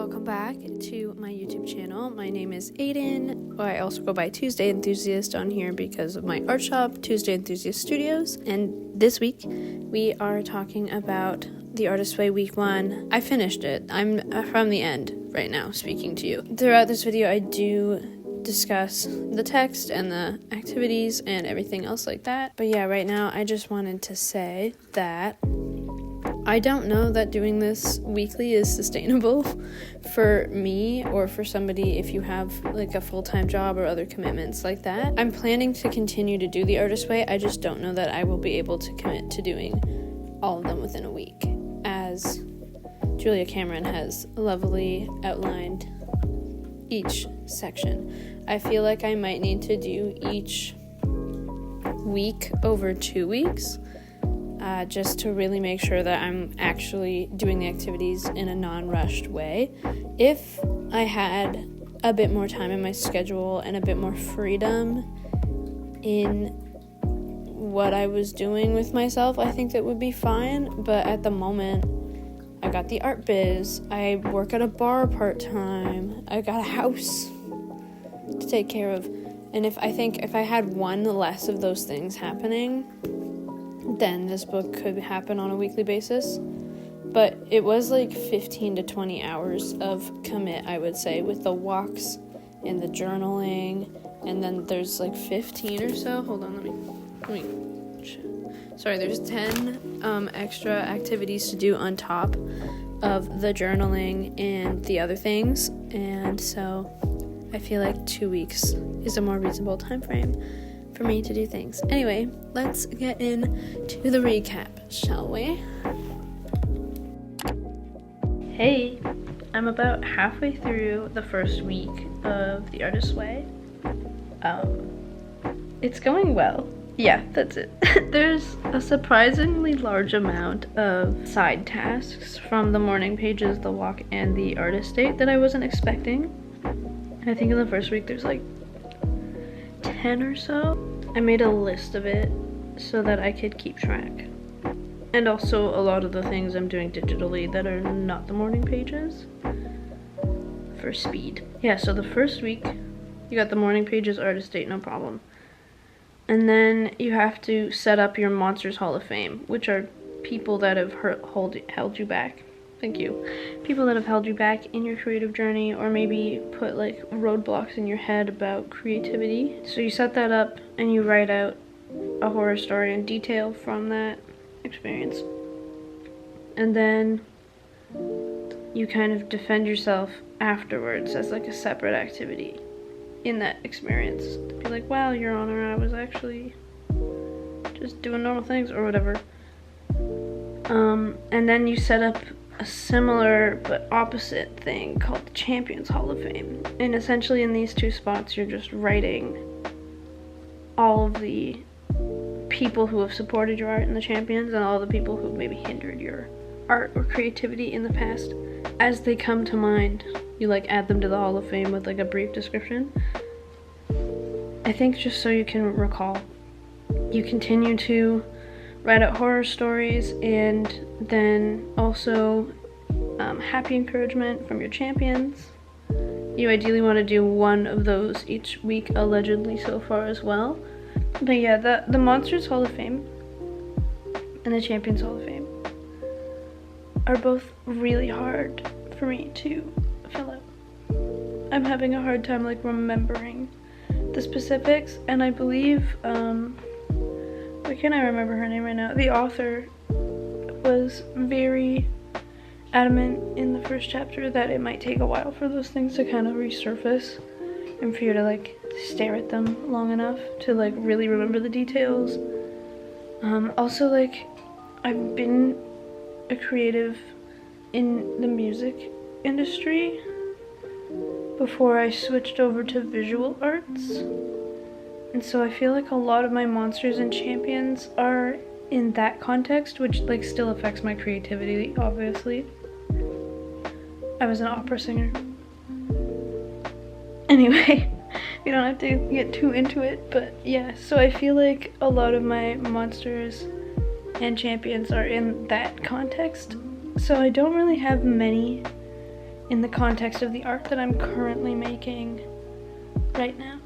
welcome back to my YouTube channel. My name is Aiden. I also go by Tuesday Enthusiast on here because of my art shop, Tuesday Enthusiast Studios. And this week, we are talking about the Artist Way Week 1. I finished it. I'm from the end right now speaking to you. Throughout this video, I do discuss the text and the activities and everything else like that. But yeah, right now, I just wanted to say that I don't know that doing this weekly is sustainable for me or for somebody if you have like a full-time job or other commitments like that. I'm planning to continue to do the Artist Way. I just don't know that I will be able to commit to doing all of them within a week, as Julia Cameron has lovely outlined each section. I feel like I might need to do each week over 2 weeks. Just to really make sure that I'm actually doing the activities in a non-rushed way. If I had a bit more time in my schedule and a bit more freedom in what I was doing with myself, I think that would be fine. But at the moment, I got the art biz, I work at a bar part-time, I got a house to take care of. And if I had one less of those things happening, then this book could happen on a weekly basis. But it was like 15 to 20 hours of commit, I would say, with the walks and the journaling, and then there's like 15 or so. Hold on, there's 10 extra activities to do on top of the journaling and the other things, and so I feel like 2 weeks is a more reasonable time frame for me to do things. Anyway, let's get into the recap, shall we? Hey, I'm about halfway through the first week of the Artist Way. It's going well. Yeah, that's it. There's a surprisingly large amount of side tasks from the morning pages, the walk, and the artist date that I wasn't expecting. I think in the first week there's like 10 or so. I made a list of it so that I could keep track. And also a lot of the things I'm doing digitally that are not the morning pages for speed. Yeah, so the first week you got the morning pages, artist date, no problem. And then you have to set up your Monsters Hall of Fame, which are people that have held you back. Thank you. People that have held you back in your creative journey, or maybe put like roadblocks in your head about creativity. So you set that up and you write out a horror story in detail from that experience. And then you kind of defend yourself afterwards as like a separate activity in that experience. To be like, wow, Your Honor, I was actually just doing normal things or whatever. And then you set up a similar but opposite thing called the Champions Hall of Fame. And essentially in these two spots, you're just writing all of the people who have supported your art in the champions and all the people who have maybe hindered your art or creativity in the past. As they come to mind, you like add them to the Hall of Fame with like a brief description. I think just so you can recall. You continue to write out horror stories, and then also happy encouragement from your champions. You ideally want to do one of those each week, allegedly so far as well. But yeah, the Monsters Hall of Fame and the Champions Hall of Fame are both really hard for me to fill out. I'm having a hard time like remembering the specifics, and I believe why can't I remember her name right now? The author was very adamant in the first chapter that it might take a while for those things to kind of resurface and for you to like stare at them long enough to like really remember the details. Also, like, I've been a creative in the music industry before I switched over to visual arts. And so I feel like a lot of my monsters and champions are in that context, which like still affects my creativity, obviously. I was an opera singer. Anyway, we don't have to get too into it, but yeah, so I feel like a lot of my monsters and champions are in that context. So I don't really have many in the context of the art that I'm currently making right now,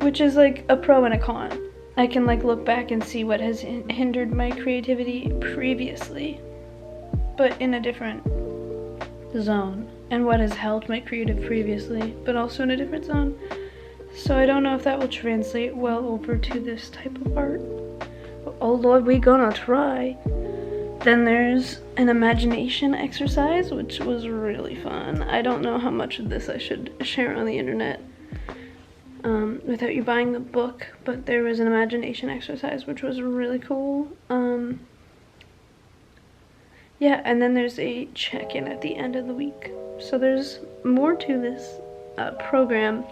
which is like a pro and a con. I can like look back and see what has hindered my creativity previously, but in a different zone, and what has helped my creative previously, but also in a different zone. So I don't know if that will translate well over to this type of art. But oh Lord, we gonna try. Then there's an imagination exercise, which was really fun. I don't know how much of this I should share on the internet without you buying the book, but there was an imagination exercise which was really cool. Yeah, and then there's a check-in at the end of the week. So there's more to this program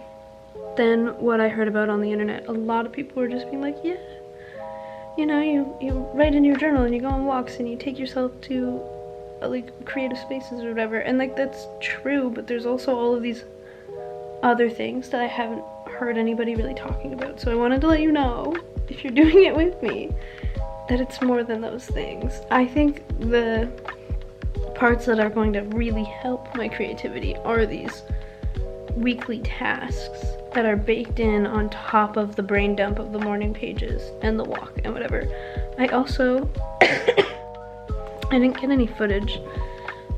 than what I heard about on the internet. A lot of people were just being like, yeah, you know, you write in your journal and you go on walks and you take yourself to like creative spaces or whatever, and like that's true, but there's also all of these other things that I haven't heard anybody really talking about. So I wanted to let you know, if you're doing it with me, that it's more than those things. I think the parts that are going to really help my creativity are these weekly tasks that are baked in on top of the brain dump of the morning pages and the walk and whatever. I also I didn't get any footage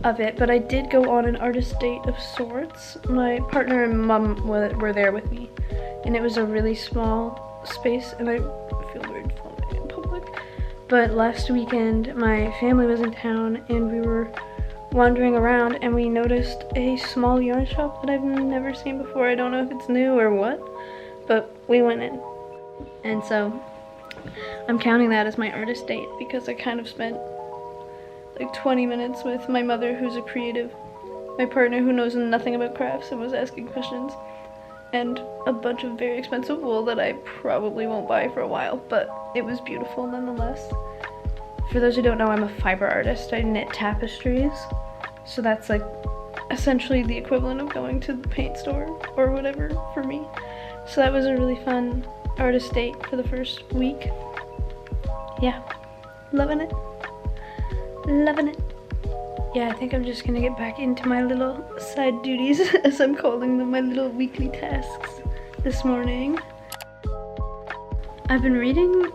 of it, but I did go on an artist date of sorts. My partner and mom were there with me, and it was a really small space, and I feel weird filming in public. But last weekend, my family was in town, and we were wandering around, and we noticed a small yarn shop that I've never seen before. I don't know if it's new or what, but we went in. And so I'm counting that as my artist date, because I kind of spent like 20 minutes with my mother, who's a creative, my partner who knows nothing about crafts and was asking questions, and a bunch of very expensive wool that I probably won't buy for a while, but it was beautiful nonetheless. For those who don't know, I'm a fibre artist. I knit tapestries, so that's like essentially the equivalent of going to the paint store or whatever for me. So that was a really fun artist date for the first week. Yeah, loving it. Loving it. Yeah, I think I'm just gonna get back into my little side duties, as I'm calling them, my little weekly tasks this morning. I've been reading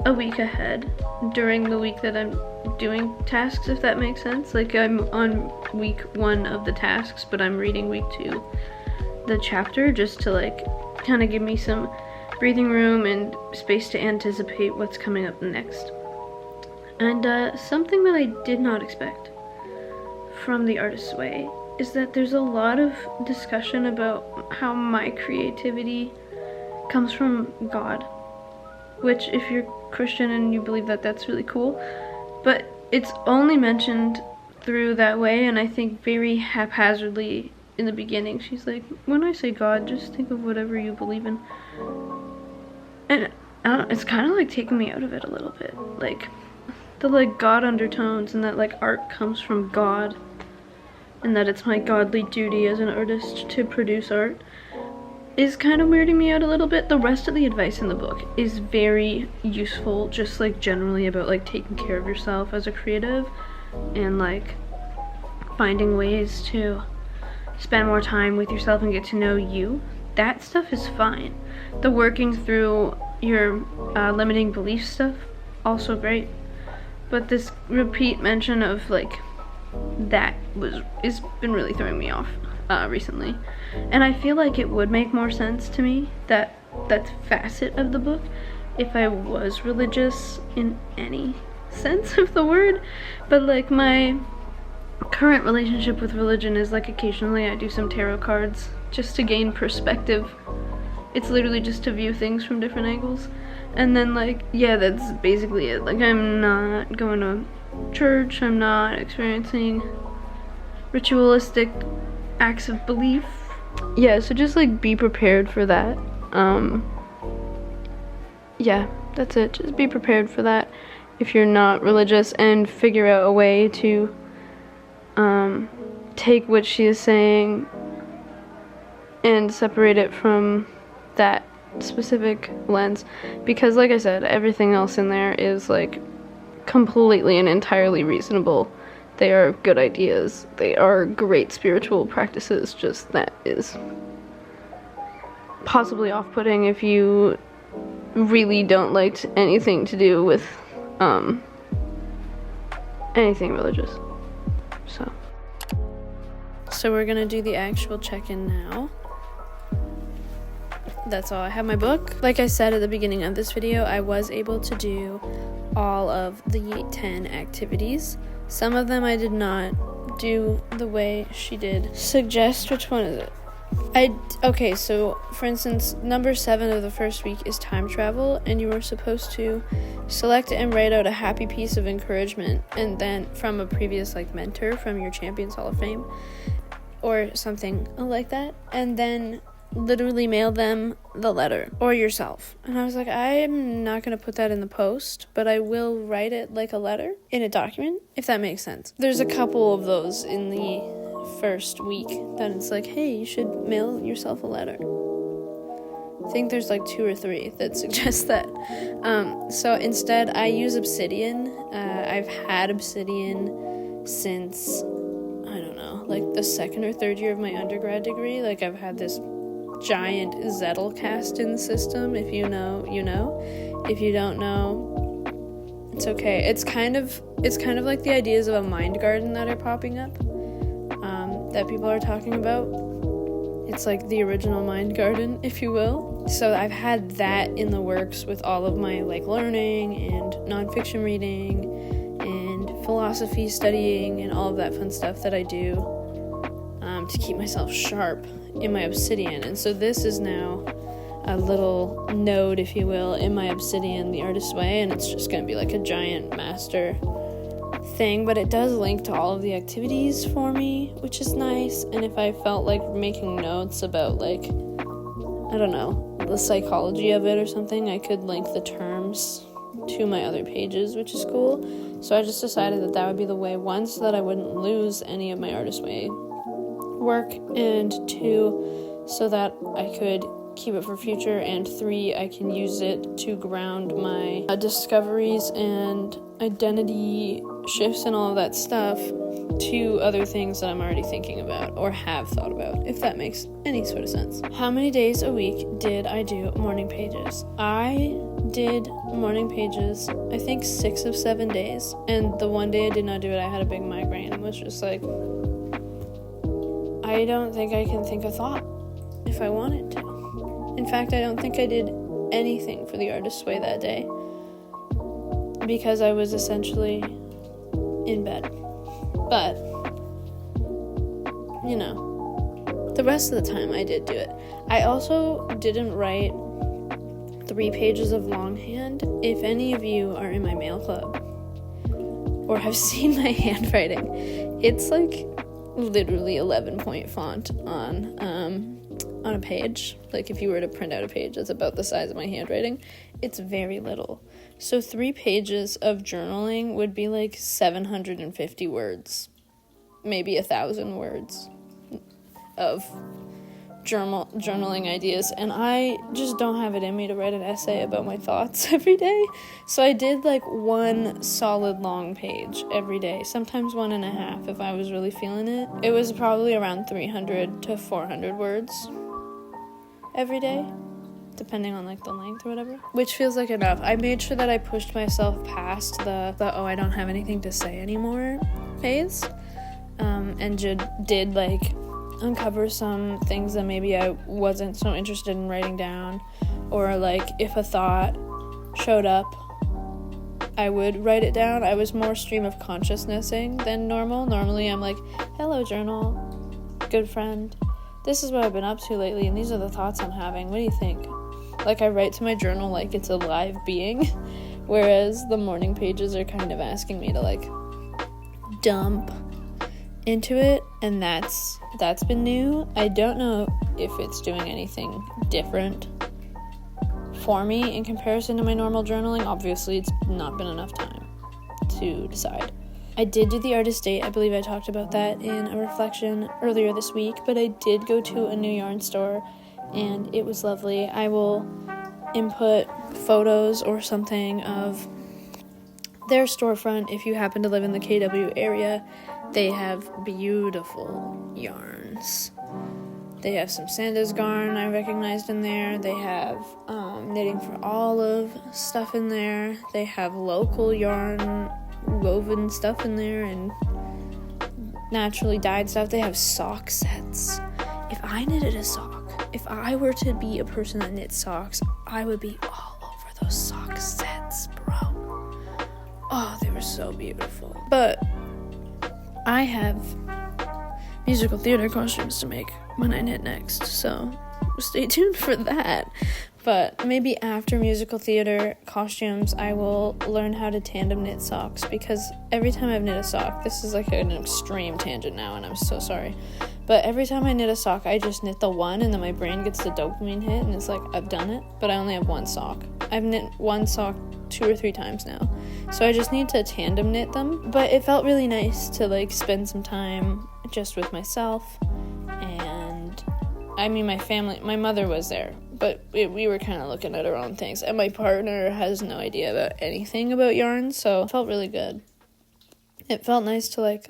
a week ahead during the week that I'm doing tasks, if that makes sense. Like, I'm on week 1 of the tasks, but I'm reading week 2, the chapter, just to like kind of give me some breathing room and space to anticipate what's coming up next. And something that I did not expect from the Artist's Way is that there's a lot of discussion about how my creativity comes from God, which, if you're Christian and you believe that, that's really cool, but it's only mentioned through that way, and I think very haphazardly in the beginning. She's like, when I say God, just think of whatever you believe in. And I don't know, it's kind of like taking me out of it a little bit, like the like God undertones, and that like art comes from God, and that it's my godly duty as an artist to produce art, is kind of weirding me out a little bit. The rest of the advice in the book is very useful, just like generally about like taking care of yourself as a creative, and like finding ways to spend more time with yourself and get to know you. That stuff is fine. The working through your limiting belief stuff, also great. But this repeat mention of like that is been really throwing me off recently, and I feel like it would make more sense to me, that facet of the book, if I was religious in any sense of the word. But like, my current relationship with religion is like occasionally I do some tarot cards just to gain perspective. It's literally just to view things from different angles. And then like, yeah, that's basically it. Like, I'm not going to church, I'm not experiencing ritualistic acts of belief. Yeah, so just like be prepared for that. Yeah, that's it. Just be prepared for that if you're not religious, and figure out a way to take what she is saying and separate it from that specific lens, because like I said, everything else in there is like completely and entirely reasonable They are good ideas. They are great spiritual practices, just that is possibly off-putting if you really don't like anything to do with anything religious. So we're gonna do the actual check-in now. That's all. I have my book. Like I said at the beginning of this video, I was able to do all of the 10 activities. Some of them I did not do the way she did. Suggest, which one is it? Okay, so for instance, number 7 of the first week is time travel, and you were supposed to select and write out a happy piece of encouragement, and then from a previous mentor from your Champions Hall of Fame or something like that, and then literally mail them the letter or yourself. And I was like, I'm not gonna put that in the post, but I will write it like a letter in a document, if that makes sense. There's a couple of those in the first week that it's like, hey, you should mail yourself a letter. I think there's 2 or 3 that suggest that. So instead I use Obsidian. I've had Obsidian since, I don't know, the 2nd or 3rd year of my undergrad degree. I've had this giant Zettelkasten in the system. If you know, you know. If you don't know, it's okay. It's kind of like the ideas of a mind garden that are popping up, that people are talking about. It's like the original mind garden, if you will. So I've had that in the works with all of my learning and nonfiction reading and philosophy studying and all of that fun stuff that I do to keep myself sharp in my Obsidian. And so this is now a little node, if you will, in my Obsidian, the Artist's Way, and it's just going to be a giant master thing, but it does link to all of the activities for me, which is nice. And if I felt like making notes about I don't know, the psychology of it or something, I could link the terms to my other pages, which is cool. So I just decided that would be the way, one, so that I wouldn't lose any of my Artist's Way work, and 2, so that I could keep it for future, and 3, I can use it to ground my discoveries and identity shifts and all of that stuff to other things that I'm already thinking about or have thought about, if that makes any sort of sense. How many days a week did I do morning pages? I did morning pages, I think 6 of 7 days, and the one day I did not do it, I had a big migraine and was just I don't think I can think a thought if I wanted to. In fact, I don't think I did anything for the Artist's Way that day because I was essentially in bed. But, the rest of the time I did do it. I also didn't write 3 pages of longhand. If any of you are in my mail club or have seen my handwriting, it's literally 11-point font on a page. If you were to print out a page that's about the size of my handwriting, it's very little. So 3 pages of journaling would be 750 words, maybe 1,000 words of journaling ideas, and I just don't have it in me to write an essay about my thoughts every day. So I did 1 solid long page every day, sometimes 1.5 if I was really feeling it. It was probably around 300 to 400 words every day, depending on the length or whatever, which feels like enough. I made sure that I pushed myself past the oh, I don't have anything to say anymore phase, and did uncover some things that maybe I wasn't so interested in writing down, or if a thought showed up, I would write it down. I was more stream of consciousnessing than normal. Normally I'm hello journal, good friend, this is what I've been up to lately, and these are the thoughts I'm having, what do you think? I write to my journal like it's a live being, whereas the morning pages are kind of asking me to dump into it, and that's been new. I don't know if it's doing anything different for me in comparison to my normal journaling. Obviously, it's not been enough time to decide. I did do the artist date. I believe I talked about that in a reflection earlier this week, but I did go to a new yarn store, and it was lovely. I will input photos or something of their storefront, if you happen to live in the KW area, they have beautiful yarns. They have some Santa's garn I recognized in there. They have knitting for olive stuff in there. They have local yarn woven stuff in there and naturally dyed stuff. They have sock sets. If I knitted a sock, if I were to be a person that knits socks, I would be all over those sock sets, bro. Oh, they were so beautiful. But I have musical theater costumes to make when I knit next, so stay tuned for that. But maybe after musical theater costumes, I will learn how to tandem knit socks, because every time I've knit a sock, this is like an extreme tangent now, and I'm so sorry, but every time I knit a sock, I just knit the one, and then my brain gets the dopamine hit, and it's like, I've done it, but I only have one sock. I've knit one sock 2 or 3 times now, so I just need to tandem knit them. But it felt really nice to like spend some time just with myself, and I mean my mother was there, but we were kind of looking at our own things, and my partner has no idea about anything about yarn, so it felt really good. It felt nice to like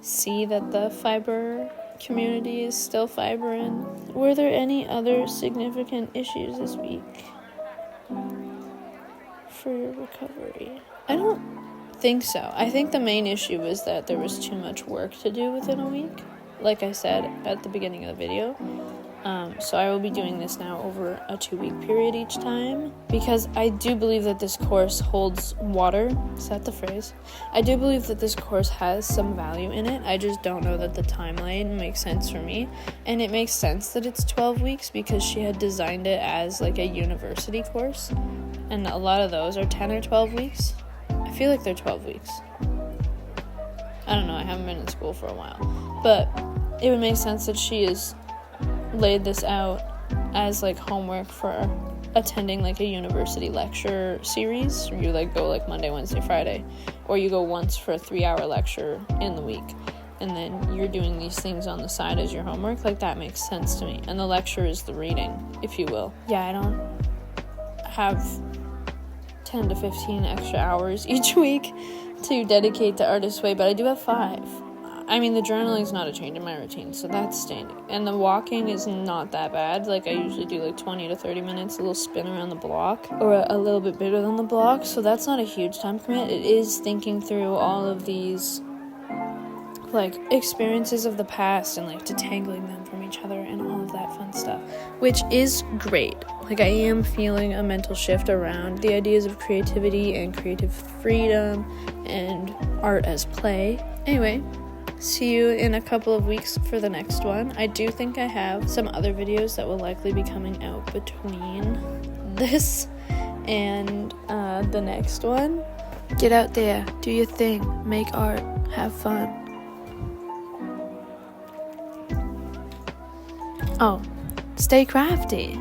see that the fibre community is still fibrin. Were there any other significant issues this week for your recovery? I don't think so. I think the main issue was that there was too much work to do within a week, like I said at the beginning of the video. So I will be doing this now over a 2-week period each time, because I do believe that this course holds water. Is that the phrase? I do believe that this course has some value in it. I just don't know that the timeline makes sense for me. And it makes sense that it's 12 weeks because she had designed it as like a university course. And a lot of those are 10 or 12 weeks. I feel like they're 12 weeks. I don't know, I haven't been in school for a while. But it would make sense that she is laid this out as like homework for attending like a university lecture series, where you like go like Monday, Wednesday, Friday, or you go once for a 3-hour lecture in the week, and then you're doing these things on the side as your homework. Like, that makes sense to me. And the lecture is the reading, if you will. Yeah, I don't have 10 to 15 extra hours each week to dedicate to Artist Way, but I do have 5. I mean, the journaling is not a change in my routine, so that's standing. And the walking is not that bad. Like, I usually do like 20 to 30 minutes, a little spin around the block, or a little bit bigger than the block, so that's not a huge time commit. It is thinking through all of these like experiences of the past and like detangling them from each other and all of that fun stuff, which is great. Like, I am feeling a mental shift around the ideas of creativity and creative freedom and art as play. Anyway, see you in a couple of weeks for the next one. I do think I have some other videos that will likely be coming out between this and the next one. Get out there, do your thing, make art, have fun. Oh, stay crafty.